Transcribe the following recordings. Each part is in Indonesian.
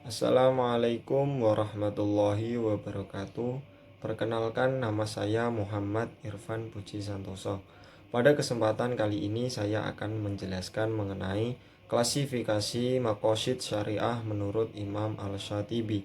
Assalamualaikum warahmatullahi wabarakatuh. Perkenalkan, nama saya Muhammad Irfan Puji Santoso. Pada kesempatan kali ini saya akan menjelaskan mengenai klasifikasi maqasid syariah menurut Imam Al-Syatibi.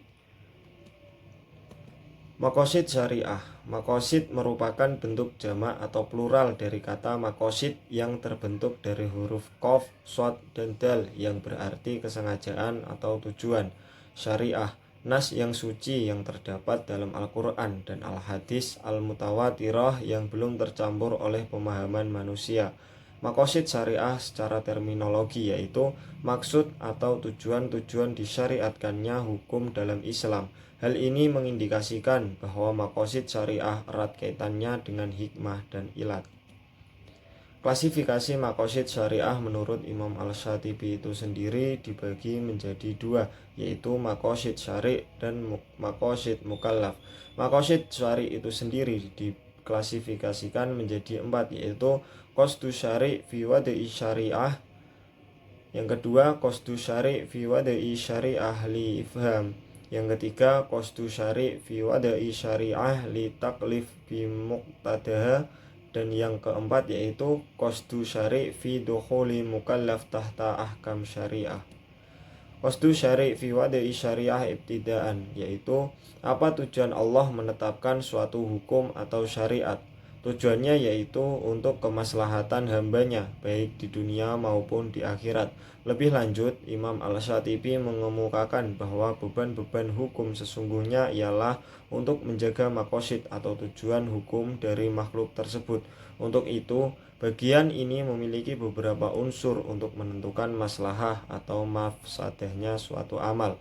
Maqasid syariah. Maqasid merupakan bentuk jamak atau plural dari kata maqasid yang terbentuk dari huruf qaf, shad, dan dal yang berarti kesengajaan atau tujuan. Syariah, nas yang suci yang terdapat dalam Al-Quran dan Al-Hadis Al-Mutawatirah yang belum tercampur oleh pemahaman manusia. Maqasid syariah secara terminologi yaitu maksud atau tujuan-tujuan disyariatkannya hukum dalam Islam. Hal ini mengindikasikan bahwa maqasid syariah erat kaitannya dengan hikmah dan ilat. Klasifikasi maqasid syariah menurut Imam Al-Syatibi itu sendiri dibagi menjadi dua, yaitu maqasid syari' dan maqasid mukallaf. Maqasid syari' itu sendiri diklasifikasikan menjadi empat, yaitu qasdu syari' fi wada'i syariah. Yang kedua, qasdu syari' fi wada'i syariah li ifham. Yang ketiga, qasdu syari' fi wada'i syariah li taklif bi muqtadaha. Dan yang keempat yaitu qasdu syari' fi dukhuli mukallaf tahta ahkam syariah. Qasdu syari' fi wada'i syariah ibtidaan, yaitu apa tujuan Allah menetapkan suatu hukum atau syariat. Tujuannya yaitu untuk kemaslahatan hambanya, baik di dunia maupun di akhirat. Lebih lanjut, Imam Al-Syatibi mengemukakan bahwa beban-beban hukum sesungguhnya ialah untuk menjaga maqasid atau tujuan hukum dari makhluk tersebut. Untuk itu, bagian ini memiliki beberapa unsur untuk menentukan maslahah atau mafsadahnya suatu amal.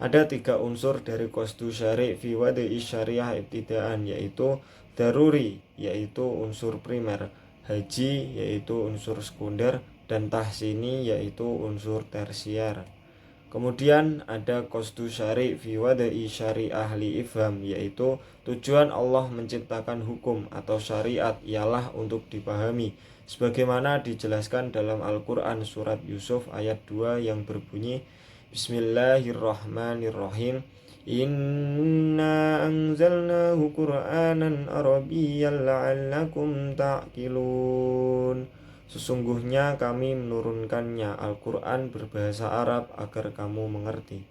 Ada tiga unsur dari qasdu syari' fi wada'i syariah ibtidaan, yaitu daruri, yaitu unsur primer, haji, yaitu unsur sekunder, dan tahsini, yaitu unsur tersier. Kemudian ada qasdu syari' fi wada'i syariah li ifham, yaitu tujuan Allah menciptakan hukum atau syariat ialah untuk dipahami, sebagaimana dijelaskan dalam Al-Quran surat Yusuf ayat 2 yang berbunyi Bismillahirrahmanirrahim. Inna anzalnahu Qur'anan Arabiyyan la'allakum ta'qilun. Sesungguhnya kami menurunkannya Al-Quran berbahasa Arab agar kamu mengerti.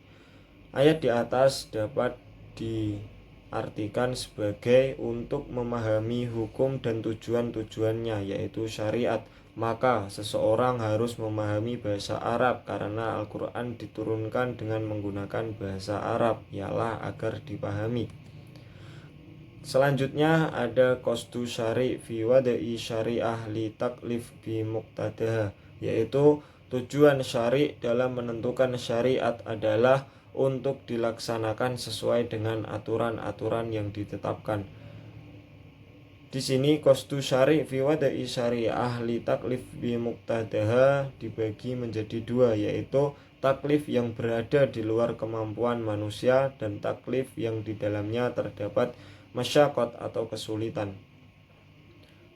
Ayat di atas dapat diartikan sebagai untuk memahami hukum dan tujuan-tujuannya, yaitu syariat. Maka seseorang harus memahami bahasa Arab karena Al-Quran diturunkan dengan menggunakan bahasa Arab, ialah agar dipahami. Selanjutnya ada qasdu syari' fi wada'i syariah li taklif bi muqtadaha, yaitu tujuan syari' dalam menentukan syariat adalah untuk dilaksanakan sesuai dengan aturan-aturan yang ditetapkan. Di sini qasdu syari' fi wada'i syariah li taklif bi muqtadaha dibagi menjadi dua, yaitu taklif yang berada di luar kemampuan manusia dan taklif yang di dalamnya terdapat masyaqat atau kesulitan.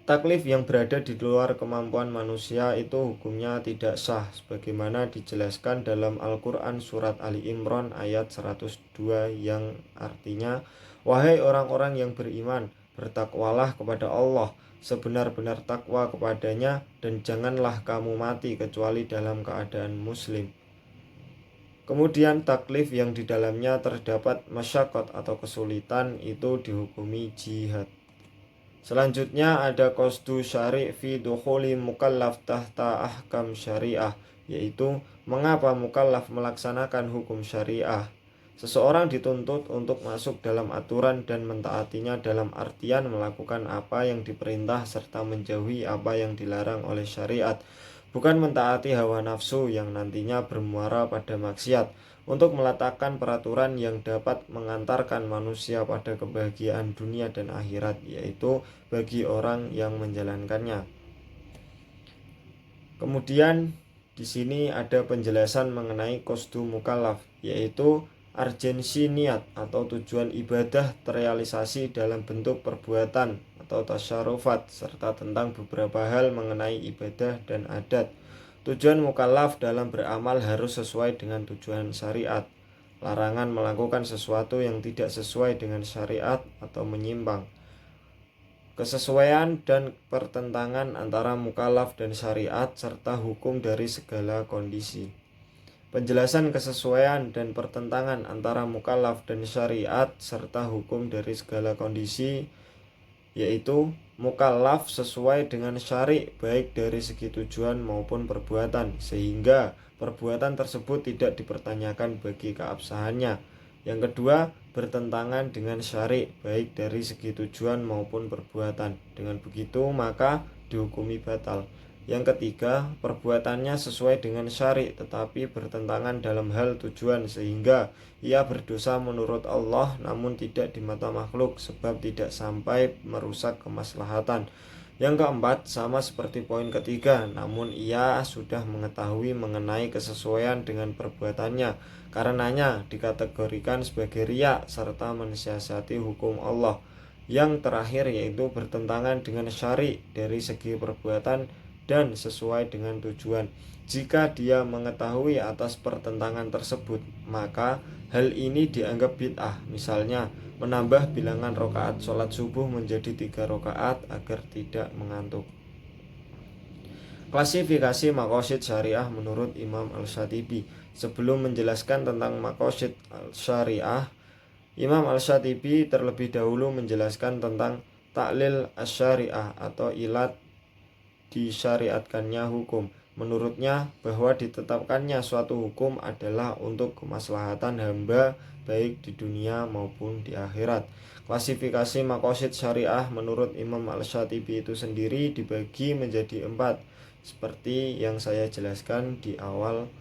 Taklif yang berada di luar kemampuan manusia itu hukumnya tidak sah, sebagaimana dijelaskan dalam Al-Quran surat Ali Imran ayat 102 yang artinya, wahai orang-orang yang beriman, bertakwalah kepada Allah sebenar-benar takwa kepadanya, dan janganlah kamu mati kecuali dalam keadaan muslim. Kemudian taklif yang di dalamnya terdapat masyaqat atau kesulitan itu dihukumi jihad. Selanjutnya ada qasdu syari' fi dukhuli mukallaf tahta ahkam syariah, yaitu mengapa mukallaf melaksanakan hukum syariah. Seseorang dituntut untuk masuk dalam aturan dan mentaatinya dalam artian melakukan apa yang diperintah serta menjauhi apa yang dilarang oleh syariat, bukan mentaati hawa nafsu yang nantinya bermuara pada maksiat, untuk meletakkan peraturan yang dapat mengantarkan manusia pada kebahagiaan dunia dan akhirat, yaitu bagi orang yang menjalankannya. Kemudian di sini ada penjelasan mengenai qasdu mukallaf, yaitu urgensi niat atau tujuan ibadah terrealisasi dalam bentuk perbuatan atau tasyarufat, serta tentang beberapa hal mengenai ibadah dan adat. Tujuan mukallaf dalam beramal harus sesuai dengan tujuan syariat. larangan melakukan sesuatu yang tidak sesuai dengan syariat atau menyimpang. Kesesuaian dan pertentangan antara mukallaf dan syariat serta hukum dari segala kondisi. Penjelasan kesesuaian dan pertentangan antara mukallaf dan syariat serta hukum dari segala kondisi, yaitu mukallaf sesuai dengan syari baik dari segi tujuan maupun perbuatan, sehingga perbuatan tersebut tidak dipertanyakan bagi keabsahannya. Yang kedua, bertentangan dengan syari baik dari segi tujuan maupun perbuatan. Dengan begitu maka dihukumi batal. Yang ketiga, perbuatannya sesuai dengan syari tetapi bertentangan dalam hal tujuan, sehingga ia berdosa menurut Allah namun tidak di mata makhluk sebab tidak sampai merusak kemaslahatan. Yang keempat, sama seperti poin ketiga, namun ia sudah mengetahui mengenai kesesuaian dengan perbuatannya, karenanya dikategorikan sebagai riya serta mensiasati hukum Allah. Yang terakhir yaitu bertentangan dengan syari dari segi perbuatan dan sesuai dengan tujuan. Jika dia mengetahui atas pertentangan tersebut, maka hal ini dianggap bid'ah. Misalnya menambah bilangan rakaat sholat subuh menjadi 3 rakaat agar tidak mengantuk. Klasifikasi maqasid syariah menurut Imam Al-Syatibi. Sebelum menjelaskan tentang maqasid syariah, Imam Al-Syatibi terlebih dahulu menjelaskan tentang taklil asy-syariah atau ilat disyariatkannya hukum. Menurutnya bahwa ditetapkannya suatu hukum adalah untuk kemaslahatan hamba baik di dunia maupun di akhirat. Klasifikasi maqasid syariah menurut Imam Al-Syatibi itu sendiri dibagi menjadi 4, seperti yang saya jelaskan di awal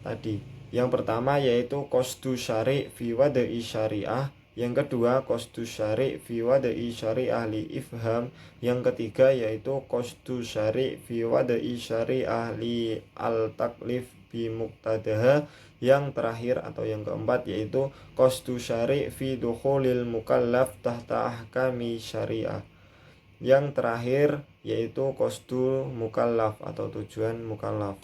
tadi. Yang pertama yaitu qasdu syari' fi wada'i syariah. Yang kedua qasdu syari' fi wada'i syariah li ifham. Yang ketiga yaitu qasdu syari' fi wada'i syariah li al-taklif bi muqtadaha. Yang terakhir atau yang keempat yaitu qasdu syari' fi dukhulil mukallaf tahta ahkami syariah. Yang terakhir yaitu qasdu mukallaf atau tujuan mukallaf.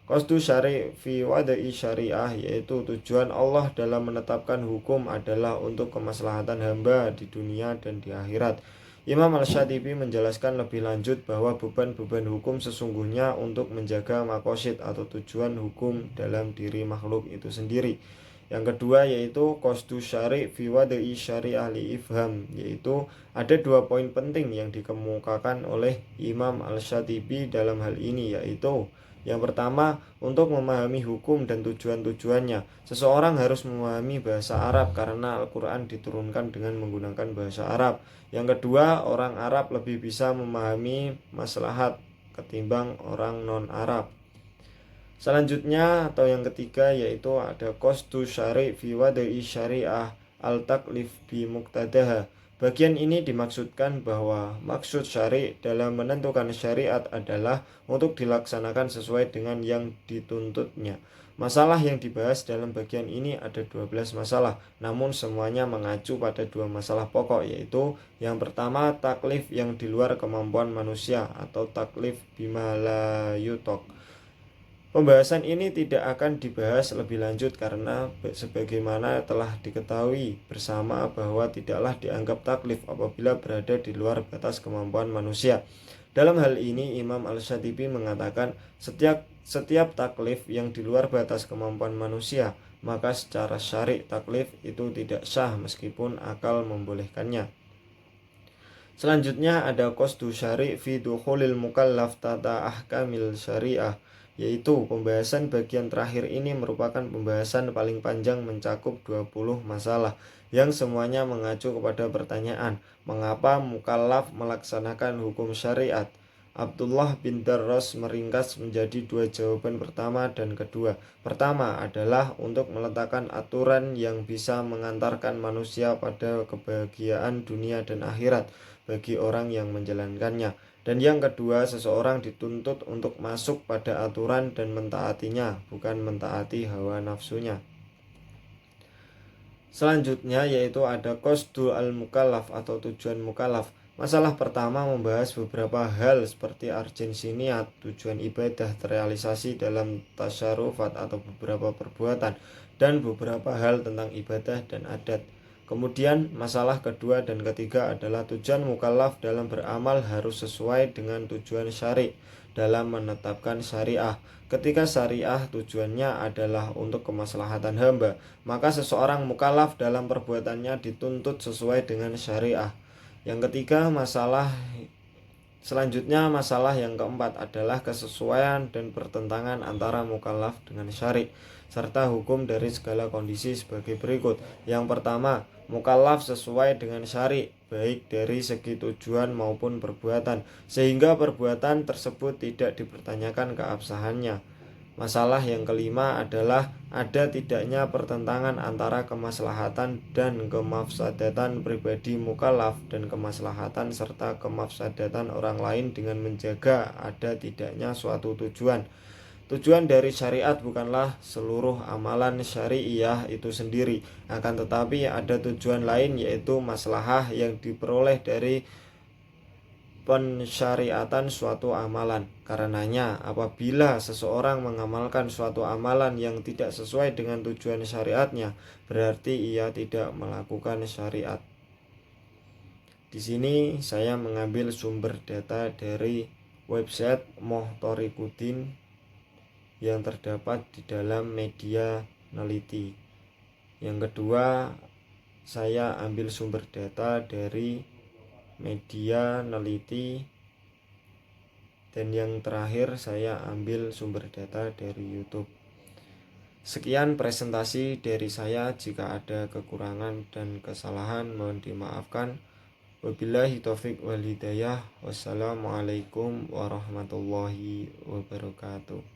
Qasdu syari' fi wada'i syariah yaitu tujuan Allah dalam menetapkan hukum adalah untuk kemaslahatan hamba di dunia dan di akhirat. Imam Al-Syatibi menjelaskan lebih lanjut bahwa beban-beban hukum sesungguhnya untuk menjaga maqasid atau tujuan hukum dalam diri makhluk itu sendiri. Yang kedua yaitu qasdu syari' fi wada'i syariah li ifham, yaitu ada 2 poin penting yang dikemukakan oleh Imam Al-Syatibi dalam hal ini, yaitu yang pertama, untuk memahami hukum dan tujuan-tujuannya, seseorang harus memahami bahasa Arab karena Al-Quran diturunkan dengan menggunakan bahasa Arab. Yang kedua, orang Arab lebih bisa memahami maslahat ketimbang orang non-Arab. Selanjutnya atau yang ketiga yaitu ada qasdu syari' fi wada'i syariah al-taklif bi muqtadaha. Bagian ini dimaksudkan bahwa maksud syari' dalam menentukan syariat adalah untuk dilaksanakan sesuai dengan yang dituntutnya. Masalah yang dibahas dalam bagian ini ada 12 masalah, namun semuanya mengacu pada 2 masalah pokok, yaitu yang pertama taklif yang di luar kemampuan manusia atau taklif bima la yutok. Pembahasan ini tidak akan dibahas lebih lanjut karena sebagaimana telah diketahui bersama bahwa tidaklah dianggap taklif apabila berada di luar batas kemampuan manusia. Dalam hal ini Imam Al-Syatibi mengatakan setiap taklif yang di luar batas kemampuan manusia, maka secara syari' taklif itu tidak sah meskipun akal membolehkannya. Selanjutnya ada qasdu syari' fi dukhulil mukallaf tata ahkamil syariah, yaitu pembahasan bagian terakhir ini merupakan pembahasan paling panjang mencakup 20 masalah yang semuanya mengacu kepada pertanyaan mengapa mukallaf melaksanakan hukum syariat. Abdullah bin Darras meringkas menjadi 2 jawaban pertama dan kedua. Pertama adalah untuk meletakkan aturan yang bisa mengantarkan manusia pada kebahagiaan dunia dan akhirat bagi orang yang menjalankannya. Dan yang kedua, seseorang dituntut untuk masuk pada aturan dan mentaatinya, bukan mentaati hawa nafsunya. Selanjutnya yaitu ada qasdu al-mukallaf atau tujuan mukallaf. Masalah pertama membahas beberapa hal seperti urgensi niat, tujuan ibadah, terrealisasi dalam tasyarufat atau beberapa perbuatan, dan beberapa hal tentang ibadah dan adat. Kemudian masalah kedua dan ketiga adalah tujuan mukallaf dalam beramal harus sesuai dengan tujuan syari dalam menetapkan syariah. Ketika syariah tujuannya adalah untuk kemaslahatan hamba, maka seseorang mukallaf dalam perbuatannya dituntut sesuai dengan syariah. Yang ketiga, masalah yang keempat adalah kesesuaian dan pertentangan antara mukallaf dengan syari serta hukum dari segala kondisi sebagai berikut. Yang pertama, mukallaf sesuai dengan syari baik dari segi tujuan maupun perbuatan, sehingga perbuatan tersebut tidak dipertanyakan keabsahannya. Masalah yang kelima adalah ada tidaknya pertentangan antara kemaslahatan dan kemafsadatan pribadi mukallaf dan kemaslahatan serta kemafsadatan orang lain dengan menjaga ada tidaknya suatu tujuan. Tujuan dari syariat bukanlah seluruh amalan syariah itu sendiri, akan tetapi ada tujuan lain yaitu maslahah yang diperoleh dari pensyariatan suatu amalan. Karenanya, apabila seseorang mengamalkan suatu amalan yang tidak sesuai dengan tujuan syariatnya, berarti ia tidak melakukan syariat. Di sini saya mengambil sumber data dari website Mohtorikuddin yang terdapat di dalam media neliti. Yang kedua, saya ambil sumber data dari media neliti, dan yang terakhir saya ambil sumber data dari YouTube. Sekian presentasi dari saya. Jika ada kekurangan dan kesalahan mohon dimaafkan. Wabillahi taufik wal hidayah. Wassalamualaikum warahmatullahi wabarakatuh.